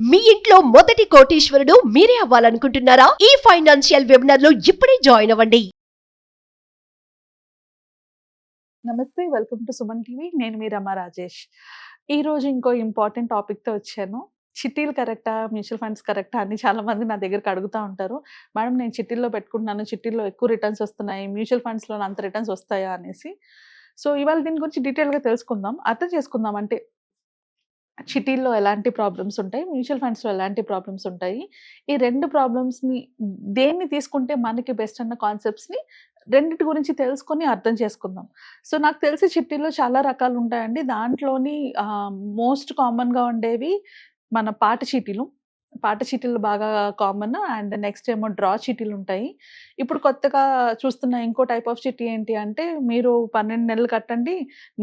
మీ ఇంట్లో మొదటి కోటీశ్వరుడు మీరే అవ్వాలనుకుంటున్నారా? ఈ ఫైనాన్షియల్ వెబినార్ లో ఇప్పుడే జాయిన్ అవ్వండి. నమస్తే, వెల్కమ్ టు సుమన్ టీవీ. నేను మీ రమా రాజేష్. ఈరోజు ఇంకో ఇంపార్టెంట్ టాపిక్తో వచ్చాను. చిట్టీలు కరెక్టా, మ్యూచువల్ ఫండ్స్ కరెక్టా అని చాలామంది నా దగ్గరికి అడుగుతూ ఉంటారు. మేడం, నేను చిట్టీల్లో పెట్టుకుంటున్నాను, చిట్టీల్లో ఎక్కువ రిటర్న్స్ వస్తున్నాయి, మ్యూచువల్ ఫండ్స్లో అంత రిటర్న్స్ వస్తాయా అనేసి. సో ఇవాళ దీని గురించి డీటెయిల్గా తెలుసుకుందాం, అర్థం చేసుకుందాం. అంటే చిట్టీల్లో ఎలాంటి ప్రాబ్లమ్స్ ఉంటాయి, మ్యూచువల్ ఫండ్స్లో ఎలాంటి ప్రాబ్లమ్స్ ఉంటాయి, ఈ రెండు ప్రాబ్లమ్స్ని దేన్ని తీసుకుంటే మనకి బెస్ట్ అన్న కాన్సెప్ట్స్ని రెండిటి గురించి తెలుసుకొని అర్థం చేసుకుందాం. సో నాకు తెలిసి చిట్టీల్లో చాలా రకాలు ఉంటాయండి. దాంట్లోని మోస్ట్ కామన్గా ఉండేవి మన పాట చీటీలు. పాట చీటీలు బాగా కామన్. అండ్ నెక్స్ట్ ఏమో డ్రా చీటీలు ఉంటాయి. ఇప్పుడు కొత్తగా చూస్తున్న ఇంకో టైప్ ఆఫ్ చిట్టీ ఏంటి అంటే, మీరు 12 నెలలు కట్టండి,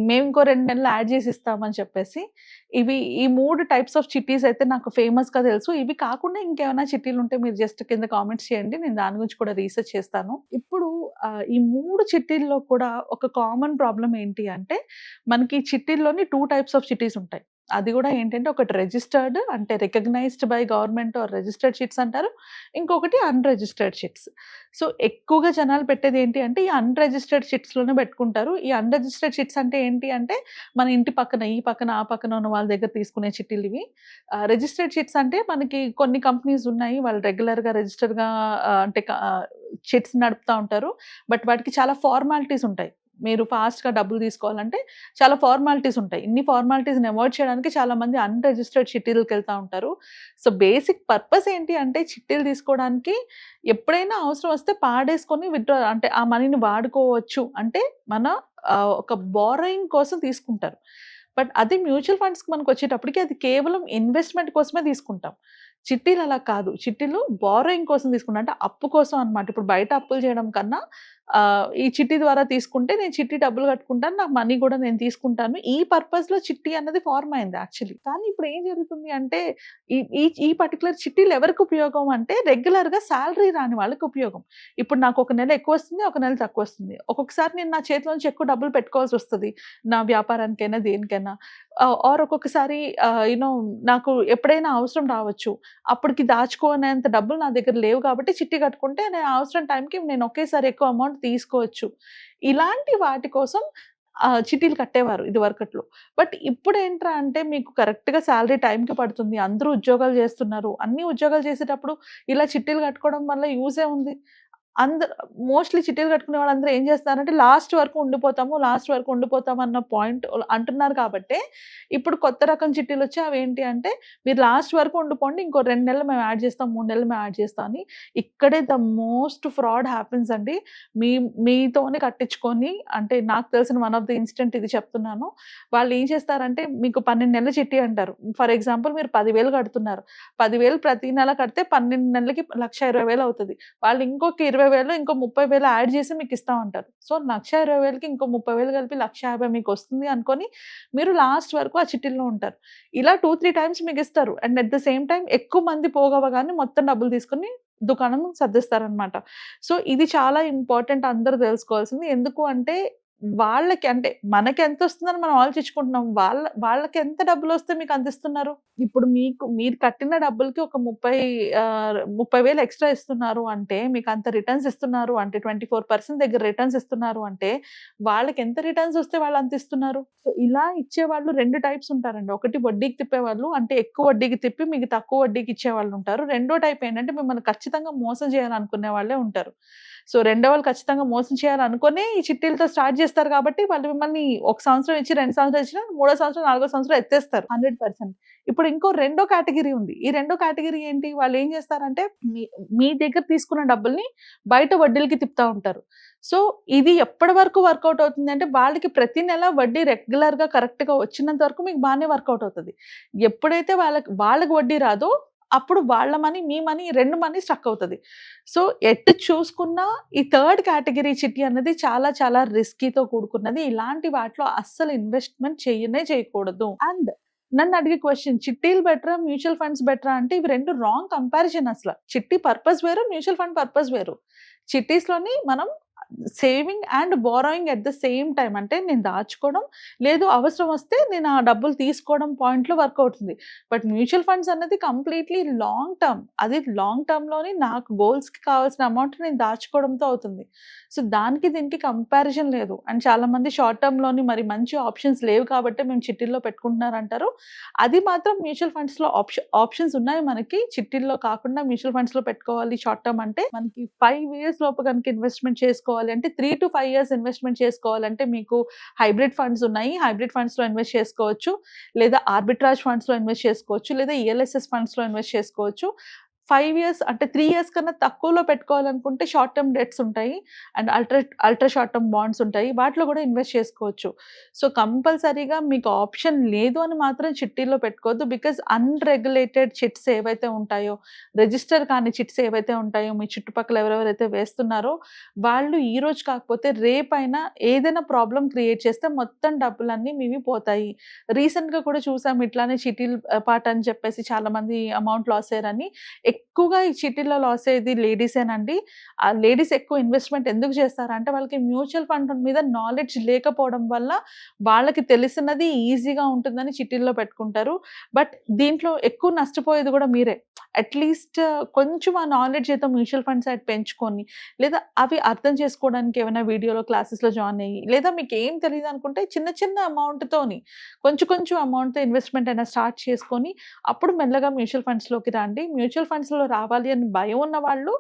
మేము ఇంకో 2 నెలలు యాడ్ చేసి ఇస్తామని చెప్పేసి. ఈ 3 టైప్స్ ఆఫ్ చిట్టీస్ అయితే నాకు ఫేమస్గా తెలుసు. ఇవి కాకుండా ఇంకేమైనా చిట్టీలు ఉంటే మీరు జస్ట్ కింద కామెంట్స్ చేయండి, నేను దాని గురించి కూడా రీసెర్చ్ చేస్తాను. ఇప్పుడు ఈ 3 చిట్టీల్లో కూడా ఒక కామన్ ప్రాబ్లం ఏంటి అంటే, మనకి చిట్టీల్లోని 2 టైప్స్ ఆఫ్ చిట్టీస్ ఉంటాయి. అది కూడా ఏంటంటే, ఒకటి రిజిస్టర్డ్ అంటే recognised by government or registered chits అంటారు, ఇంకొకటి అన్రిజిస్టర్డ్ షిట్స్. సో ఎక్కువగా జనాలు పెట్టేది ఏంటి అంటే, ఈ అన్రిజిస్టర్డ్ షిట్స్లోనే పెట్టుకుంటారు. ఈ అన్రిజిస్టర్డ్ షిట్స్ అంటే ఏంటి అంటే, మన ఇంటి పక్కన, ఈ పక్కన, ఆ పక్కన ఉన్న వాళ్ళ దగ్గర తీసుకునే చిట్టీలు ఇవి. రిజిస్టర్డ్ షిట్స్ అంటే మనకి కొన్ని కంపెనీస్ ఉన్నాయి, వాళ్ళు రెగ్యులర్గా రిజిస్టర్గా అంటే షిట్స్ నడుపుతూ ఉంటారు. బట్ వాటికి చాలా ఫార్మాలిటీస్ ఉంటాయి. మీరు ఫాస్ట్గా డబ్బులు తీసుకోవాలంటే చాలా ఫార్మాలిటీస్ ఉంటాయి. ఇన్ని ఫార్మాలిటీస్ని అవాయిడ్ చేయడానికి చాలామంది అన్రిజిస్టర్డ్ చిట్టీలకు వెళ్తూ ఉంటారు. సో బేసిక్ పర్పస్ ఏంటి అంటే, చిట్టీలు తీసుకోవడానికి ఎప్పుడైనా అవసరం వస్తే పాడేసుకొని విత్డ్రా అంటే ఆ మనీని వాడుకోవచ్చు అంటే, మన ఒక బారోయింగ్ కోసం తీసుకుంటారు. బట్ అది మ్యూచువల్ ఫండ్స్కి మనకు వచ్చేటప్పటికి అది కేవలం ఇన్వెస్ట్మెంట్ కోసమే తీసుకుంటాం. చిట్టీలు అలా కాదు. చిట్టీలు బారోయింగ్ కోసం తీసుకుంటాం, అంటే అప్పు కోసం అనమాట. ఇప్పుడు బయట అప్పులు చేయడం కన్నా ఈ చిట్టి ద్వారా తీసుకుంటే, నేను చిట్టి డబ్బులు కట్టుకుంటాను, నాకు మనీ కూడా నేను తీసుకుంటాను. ఈ పర్పస్లో చిట్టి అన్నది ఫార్మ్ అయింది యాక్చువల్లీ. కానీ ఇప్పుడు ఏం జరుగుతుంది అంటే, ఈ ఈ ఈ పర్టికులర్ చిట్టీలు ఎవరికి ఉపయోగం అంటే, రెగ్యులర్గా శాలరీ రాని వాళ్ళకి ఉపయోగం. ఇప్పుడు నాకు ఒక నెల ఎక్కువ వస్తుంది, ఒక నెల తక్కువ వస్తుంది. ఒక్కొక్కసారి నేను నా చేతిలోంచి ఎక్కువ డబ్బులు పెట్టుకోవాల్సి వస్తుంది, నా వ్యాపారానికైనా దేనికైనా. ఆర్ ఒక్కొక్కసారి నాకు ఎప్పుడైనా అవసరం రావచ్చు, అప్పటికి దాచుకోనేంత డబ్బులు నా దగ్గర లేవు కాబట్టి చిట్టి కట్టుకుంటే నేను అవసరం టైంకి నేను ఒకేసారి ఎక్కువ అమౌంట్ తీసుకోవచ్చు. ఇలాంటి వాటి కోసం చిట్టీలు కట్టేవారు ఇదివరకట్లో. బట్ ఇప్పుడు ఏంట్రా అంటే, మీకు కరెక్ట్‌గా శాలరీ టైంకి పడుతుంది, అందరూ ఉద్యోగాలు చేస్తున్నారు. అన్ని ఉద్యోగాలు చేసేటప్పుడు ఇలా చిట్టీలు కట్టుకోవడం వల్ల యూజే ఉంది. మోస్ట్లీ చిట్టీలు కట్టుకునే వాళ్ళందరూ ఏం చేస్తున్నారంటే, లాస్ట్ వరకు ఉండిపోతాము అన్న పాయింట్ అంటున్నారు కాబట్టే ఇప్పుడు కొత్త రకం చిట్టీలు వచ్చి అవేంటి అంటే, మీరు లాస్ట్ వరకు ఉండిపోండి, ఇంకో 2 నెలలు మేము యాడ్ చేస్తాం, 3 నెలలు మేము యాడ్ చేస్తాం అని. ఇక్కడే ద మోస్ట్ ఫ్రాడ్ హ్యాపెన్స్ అండి. మీతోనే కట్టించుకొని, అంటే నాకు తెలిసిన వన్ ఆఫ్ ది ఇన్సిడెంట్ ఇది చెప్తున్నాను. వాళ్ళు ఏం చేస్తారంటే, మీకు 12 నెలల చిట్టి అంటారు. ఫర్ ఎగ్జాంపుల్ మీరు 10,000 కడుతున్నారు. 10,000 ప్రతి నెల కడితే 12 నెలలకి 1,20,000 అవుతుంది. వాళ్ళు ఇంకొక 20,000 ఇంకో 30,000 యాడ్ చేసి మీకు ఇస్తామంటారు. సో 1,20,000కి ఇంకో 30,000 కలిపి 1,50,000 మీకు వస్తుంది అనుకొని మీరు లాస్ట్ వరకు ఆ చిట్టీల్లో ఉంటారు. ఇలా 2-3 టైమ్స్ మీకు ఇస్తారు. And at the same time ఎక్కువ మంది పోగవగానే మొత్తం డబ్బులు తీసుకొని దుకాణం సర్దిస్తారనమాట. సో ఇది చాలా ఇంపార్టెంట్, అందరూ తెలుసుకోవాల్సింది. ఎందుకు అంటే, వాళ్ళకి అంటే మనకి ఎంత వస్తుందని మనం ఆలోచించుకుంటున్నాం, వాళ్ళకి ఎంత డబ్బులు వస్తే మీకు అందిస్తున్నారు. ఇప్పుడు మీరు కట్టిన డబ్బులకి ఒక 30,000 ఎక్స్ట్రా ఇస్తున్నారు అంటే, మీకు అంత రిటర్న్స్ ఇస్తున్నారు అంటే, 24% దగ్గర రిటర్న్స్ ఇస్తున్నారు అంటే, వాళ్ళకి ఎంత రిటర్న్స్ వస్తే వాళ్ళు అంత ఇస్తున్నారు. సో ఇలా ఇచ్చేవాళ్ళు 2 టైప్స్ ఉంటారండి. ఒకటి వడ్డీకి తిప్పేవాళ్ళు, అంటే ఎక్కువ వడ్డీకి తిప్పి మీకు తక్కువ వడ్డీకి ఇచ్చేవాళ్ళు ఉంటారు. రెండో టైప్ ఏంటంటే, మిమ్మల్ని ఖచ్చితంగా మోసం చేయాలనుకునే వాళ్ళే ఉంటారు. సో రెండో వాళ్ళు ఖచ్చితంగా మోసం చేయాలనుకునే ఈ చిట్టీలతో స్టార్ట్ చేస్తారు కాబట్టి, వాళ్ళు మిమ్మల్ని ఒక సంవత్సరం ఇచ్చి, 2 సంవత్సరాలు ఇచ్చినా, మూడో సంవత్సరం, 4గో సంవత్సరం ఎత్తేస్తారు 100%. ఇప్పుడు ఇంకో రెండో కేటగిరీ ఉంది. ఈ రెండో కేటగిరీ ఏంటి, వాళ్ళు ఏం చేస్తారంటే, మీ దగ్గర తీసుకున్న డబ్బుల్ని బయట వడ్డీలకి తిప్పుతా ఉంటారు. సో ఇది ఎప్పటి వరకు వర్కౌట్ అవుతుంది అంటే, వాళ్ళకి ప్రతి నెల వడ్డీ రెగ్యులర్గా కరెక్ట్గా వచ్చినంత వరకు మీకు బాగానే వర్కౌట్ అవుతుంది. ఎప్పుడైతే వాళ్ళకి వడ్డీ రాదో, అప్పుడు వాళ్ళ మనీ, మీ మనీ, 2 మనీ స్ట్రక్ అవుతుంది. సో ఎటు చూసుకున్నా ఈ థర్డ్ కేటగిరీ చిట్టి అన్నది చాలా చాలా రిస్కీతో కూడుకున్నది. ఇలాంటి వాటిలో అస్సలు ఇన్వెస్ట్మెంట్ చేయకూడదు. అండ్ నన్ను అడిగే క్వశ్చన్, చిట్టీలు బెటరా, మ్యూచువల్ ఫండ్స్ బెటరా అంటే, ఇవి 2 రాంగ్ కంపారిజన్. అసలు చిట్టి పర్పస్ వేరు, మ్యూచువల్ ఫండ్ పర్పస్ వేరు. చిట్టీస్లోని మనం saving and borrowing at the same time. అంటే నేను దాచుకోవడం, లేదు అవసరం వస్తే నేను ఆ డబ్బులు తీసుకోవడం పాయింట్‌లో వర్క్ అవుతుంది. బట్ మ్యూచువల్ ఫండ్స్ అన్నది కంప్లీట్‌లీ లాంగ్ టర్మ్. అది లాంగ్ టర్మ్‌లోని నాకు గోల్స్‌కి కావాల్సిన అమౌంట్ నేను దాచుకోవడంతో అవుతుంది. సో, దానికి దీనికి కంపారిజన్ లేదు. అండ్ చాలామంది షార్ట్ టర్మ్‌లోని మరి మంచి ఆప్షన్స్ లేవు కాబట్టే మేము చిట్టీల్లో పెట్టుకుంటున్నారంటారు. అది మాత్రం మ్యూచువల్ ఫండ్స్‌లో ఆప్షన్స్ ఉన్నాయి మనకి. చిట్టీల్లో కాకుండా మ్యూచువల్ ఫండ్స్‌లో పెట్టుకోవాలి షార్ట్ టర్మ్ అంటే మనకి 5 ఇయర్స్ లోపు గనుక ఇన్వెస్ట్‌మెంట్ చేసుకోవాలి అంటే 3-5 ఇయర్స్ ఇన్వెస్ట్‌మెంట్ చేసుకోవాలంటే మీకు హైబ్రిడ్ ఫండ్స్ ఉన్నాయి. హైబ్రిడ్ ఫండ్స్‌లో ఇన్వెస్ట్ చేసుకోవచ్చు. లేదా ఆర్బిట్రాజ్ ఫండ్స్‌లో ఇన్వెస్ట్ చేసుకోవచ్చు. లేదా ఈఎల్ఎస్ఎస్ ఫండ్స్‌లో ఇన్వెస్ట్ చేసుకోవచ్చు. 5 ఇయర్స్ అంటే 3 ఇయర్స్ కన్నా తక్కువలో పెట్టుకోవాలనుకుంటే షార్ట్ టర్మ్ డెట్స్ ఉంటాయి. And ultra short term bonds ఉంటాయి. వాటిలో కూడా ఇన్వెస్ట్ చేసుకోవచ్చు. సో, కంపల్సరీగా మీకు ఆప్షన్ లేదు అని మాత్రం చిట్టీలో పెట్టుకోవద్దు. బికాజ్ అన్‌రెగ్యులేటెడ్ చిట్స్ ఏవైతే ఉంటాయో, రిజిస్టర్ కాని చిట్స్ ఏవైతే ఉంటాయో, మీ చుట్టుపక్కల ఎవరెవరైతే వేస్తున్నారో వాళ్ళు ఈ రోజు కాకపోతే రేపైనా ఏదైనా ప్రాబ్లమ్ క్రియేట్ చేస్తే మొత్తం డబ్బులన్నీ మీవి పోతాయి. రీసెంట్‌గా కూడా చూసాం ఇట్లానే చిట్టీలు పాట అని చెప్పేసి చాలామంది అమౌంట్ లాస్ అయ్యారని. ఎక్కువగా ఈ చిట్టీలో లాస్ అయ్యేది లేడీసేనండి. ఆ లేడీస్ ఎక్కువ ఇన్వెస్ట్‌మెంట్ ఎందుకు చేస్తారంటే వాళ్ళకి మ్యూచువల్ ఫండ్ మీద నాలెడ్జ్ లేకపోవడం వల్ల వాళ్ళకి తెలిసినది ఈజీగా ఉంటుందని చిట్టీల్లో పెట్టుకుంటారు. బట్ దీంట్లో ఎక్కువ నష్టపోయేది కూడా మీరే. అట్‌లీస్ట్ కొంచెం ఆ నాలెడ్జ్ ఏదో మ్యూచువల్ ఫండ్ సైడ్ పెంచుకొని, లేదా అవి అర్థం చేసుకోవడానికి ఏమైనా వీడియోలో క్లాసెస్‌లో జాయిన్ అయ్యి, లేదా మీకేం తెలీదనుకుంటే చిన్న చిన్న అమౌంట్‌తోని కొంచెం కొంచెం అమౌంట్‌తో ఇన్వెస్ట్‌మెంట్ అయినా స్టార్ట్ చేసుకొని, అప్పుడు మెల్లగా మ్యూచువల్ ఫండ్స్‌లోకి రండి. మ్యూచువల్ ఫండ్స్‌లో రావాలి అని భయం ఉన్నవాళ్ళు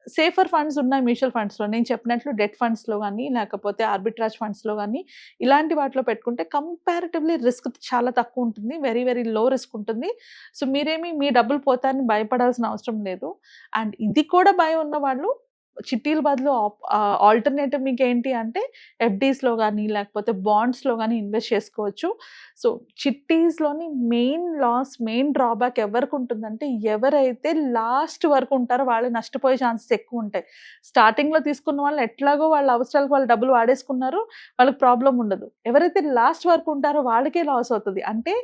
సేఫర్ ఫండ్స్ ఉన్నాయి మ్యూచువల్ ఫండ్స్‌లో. నేను చెప్పినట్లు డెట్ ఫండ్స్‌లో గానీ, లేకపోతే ఆర్బిట్రాజ్ ఫండ్స్‌లో గానీ, ఇలాంటి వాటిలో పెట్టుకుంటే కంపారిటివ్‌లీ రిస్క్ చాలా తక్కువ ఉంటుంది. వెరీ, వెరీ లో రిస్క్ ఉంటుంది. సో, మీరేమి మీ డబ్బులు పోతాయని భయపడాల్సిన అవసరం లేదు. అండ్ ఇది కూడా భయం ఉన్నవాళ్ళు చిట్టీల బదులు ఆల్టర్‌నేటివ్ మీకేంటి అంటే ఎఫ్‌డీస్‌లో గానీ, లేకపోతే బాండ్స్‌లో గానీ ఇన్వెస్ట్ చేసుకోవచ్చు. సో, చిట్టీస్‌లోని మెయిన్ డ్రాబ్యాక్ ఎవరికుంటుందంటే, ఎవరైతే లాస్ట్ వరకు ఉంటారో వాళ్ళు నష్టపోయే ఛాన్సెస్ ఎక్కువుంటాయి. స్టార్టింగ్‌లో తీసుకున్న వాళ్ళు ఎట్లాగో వాళ్ళ అవసరాలకు వాళ్ళు డబ్బులు వాడేసుకున్నారు. వాళ్ళకి ప్రాబ్లమ్ ఉండదు. ఎవరైతే లాస్ట్ వరకు ఉంటారో వాళ్ళకే లాస్ అవుతది. అంటే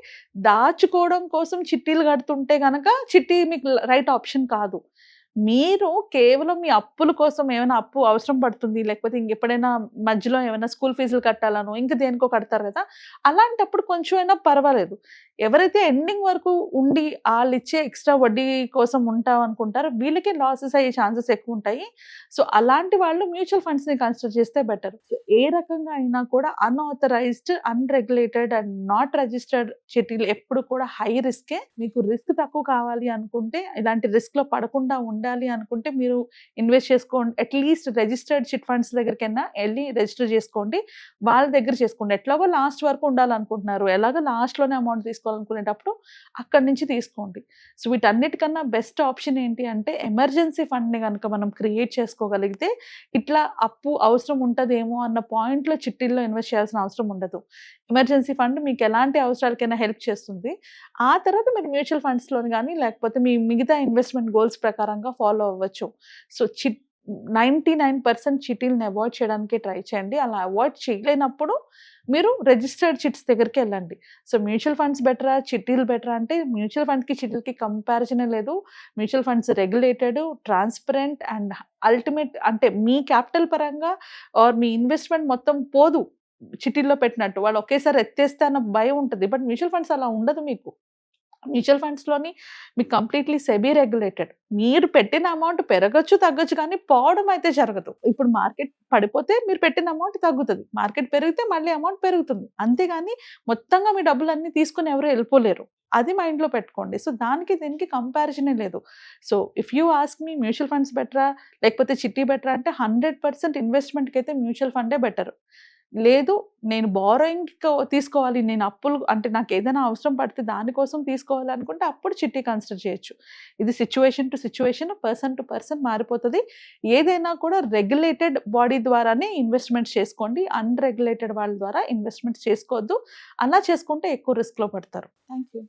దాచుకోవడం కోసం చిట్టీలు కడుతుంటే గనక చిట్టీ మీకు రైట్ ఆప్షన్ కాదు. మీరు కేవలం మీ అప్పుల కోసం ఏమైనా అప్పు అవసరం పడుతుంది, లేకపోతే ఇంకెప్పుడైనా మధ్యలో ఏమైనా స్కూల్ ఫీజులు కట్టాలనో, ఇంక దేనికో కడతారు కదా! అలాంటప్పుడు కొంచెమైనా పర్వాలేదు. ఎవరైతే ఎండింగ్ వరకు ఉండి ఆళ్ళిచ్చే ఎక్స్‌ట్రా వడ్డీ కోసం ఉంటామనుకుంటారో వీళ్ళకే లాసెస్ అయ్యే ఛాన్సెస్ ఎక్కువుంటాయి. సో, అలాంటి వాళ్ళు మ్యూచువల్ ఫండ్స్‌ని కన్సిడర్ చేస్తే బెటర్. సో, ఏ రకంగా అయినా కూడా unauthorized, unregulated and not registered చిట్టీలు ఎప్పుడు కూడా హై రిస్కే. మీకు రిస్క్ తక్కువ కావాలి అనుకుంటే, ఇలాంటి రిస్క్‌లో పడకుండా ఉండాలి అనుకుంటే మీరు ఇన్వెస్ట్ చేసుకోండి. అట్‌లీస్ట్ రిజిస్టర్డ్ చిట్ ఫండ్స్ దగ్గరికైనా ఎళ్లి రిజిస్టర్ చేసుకోండి. వాళ్ళ దగ్గర చేసుకోండి. ఎట్లాగో లాస్ట్ వరకు ఉండాలనుకుంటున్నారు. ఎలాగో లాస్ట్‌లోనే అమౌంట్ తీసుకోవాలనుకునేటప్పుడు అక్కడి నుంచి తీసుకోండి. సో, వీటన్నిటికన్నా బెస్ట్ ఆప్షన్ ఏంటి అంటే ఎమర్జెన్సీ ఫండ్‌ని గనుక మనం క్రియేట్ చేసుకోగలిగితే ఇట్లా అప్పు అవసరం ఉంటదేమో అన్న పాయింట్‌లో చిట్టీల్లో ఇన్వెస్ట్ చేయాల్సిన అవసరం ఉండదు. ఎమర్జెన్సీ ఫండ్ మీకు ఎలాంటి అవసరాలకైనా హెల్ప్ చేస్తుంది. ఆ తర్వాత మీరు మ్యూచువల్ ఫండ్స్‌లోని గానీ, లేకపోతే మీ మిగతా ఇన్వెస్ట్‌మెంట్ గోల్స్ ప్రకారంగా ఫాలో అవ్వచ్చు. సో, 99% చిట్టీలని అవాయిడ్ చేయడానికే ట్రై చేయండి. అలా అవాయిడ్ చేయలేనప్పుడు మీరు రిజిస్టర్డ్ చిట్స్ దగ్గరికెళ్ళండి. సో, మ్యూచువల్ ఫండ్స్ బెటరా? చిట్టీలు బెటరా? అంటే మ్యూచువల్ ఫండ్స్‌కి, చిట్టీలకి కంపారిజనే లేదు. Mutual funds regulated, transparent and ultimate అంటే మీ క్యాపిటల్ పరంగా ఆర్ మీ ఇన్వెస్ట్‌మెంట్ మొత్తం పోదు చిట్టీల్లో పెట్టినట్టు. వాళ్ళు ఒకేసారి ఎత్తేస్తే అన్న భయం ఉంటది. బట్ మ్యూచువల్ ఫండ్స్ అలా ఉండదు మీకు. మ్యూచువల్ ఫండ్స్‌లోని మీకు కంప్లీట్‌లీ సెబీ రెగ్యులేటెడ్. మీరు పెట్టిన అమౌంట్ పెరగొచ్చు, తగ్గొచ్చు కానీ పోవడం అయితే జరగదు. ఇప్పుడు మార్కెట్ పడిపోతే మీరు పెట్టిన అమౌంట్ తగ్గుతది. మార్కెట్ పెరిగితే మళ్ళీ అమౌంట్ పెరుగుతుంది. అంతేగాని మొత్తంగా మీ డబ్బులన్నీ తీసుకొని ఎవరు ఎళ్ళిపోలేరు. అది మైండ్‌లో పెట్టుకోండి. సో, దానికి దీనికి కంపారిజనే లేదు. So, if you ask me mutual funds బెటరా? లేకపోతే చిట్టి బెటరా? అంటే 100% ఇన్వెస్ట్‌మెంట్‌కైతే మ్యూచువల్ ఫండే బెటర్. లేదు నేను బారోయింగ్‌కి తీసుకోవాలి. నేను అప్పులు అంటే నాకేదైనా అవసరం పడితే దానికోసం తీసుకోవాలనుకుంటే అప్పుడు చిట్టి కన్సిడర్ చేయొచ్చు. ఇది situation to situation, person to person మారిపోతది. ఏదైనా కూడా రెగ్యులేటెడ్ బాడీ ద్వారానే ఇన్వెస్ట్‌మెంట్స్ చేసుకోండి. అన్‌రెగ్యులేటెడ్ వాళ్ళ ద్వారా ఇన్వెస్ట్‌మెంట్స్ చేసుకోవద్దు. అలా చేసుకుంటే ఎక్కువ రిస్క్‌లో పడతారు. Thank you.